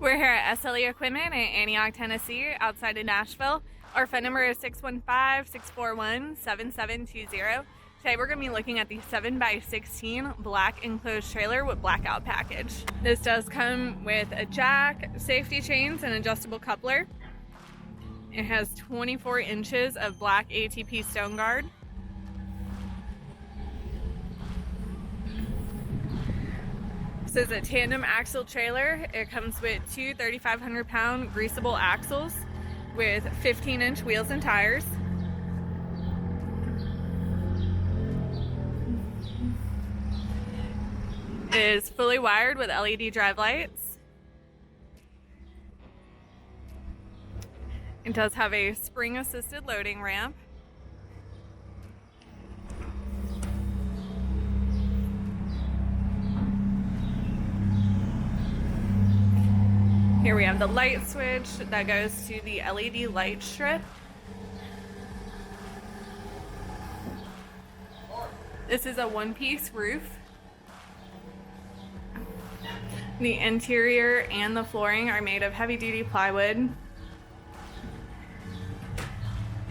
We're here at SLE Equipment in Antioch, Tennessee, outside of Nashville. Our phone number is 615-641-7720. Today we're going to be looking at the 7x16 black enclosed trailer with Blackout package. This does come with a jack, safety chains, and adjustable coupler. It has 24 inches of black ATP stone guard. This is a tandem axle trailer. It comes with two 3,500-pound greasable axles with 15-inch wheels and tires. It is fully wired with LED drive lights. It does have a spring-assisted loading ramp. Here we have the light switch that goes to the LED light strip. This is a one-piece roof. The interior and the flooring are made of heavy-duty plywood.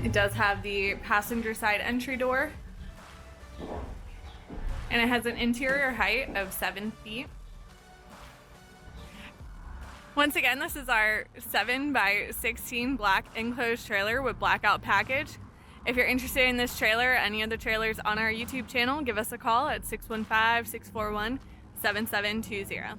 It does have the passenger side entry door. And it has an interior height of 7 feet. Once again, this is our 7x16 black enclosed trailer with Blackout package. If you're interested in this trailer or any of the trailers on our YouTube channel, give us a call at 615-641-7720.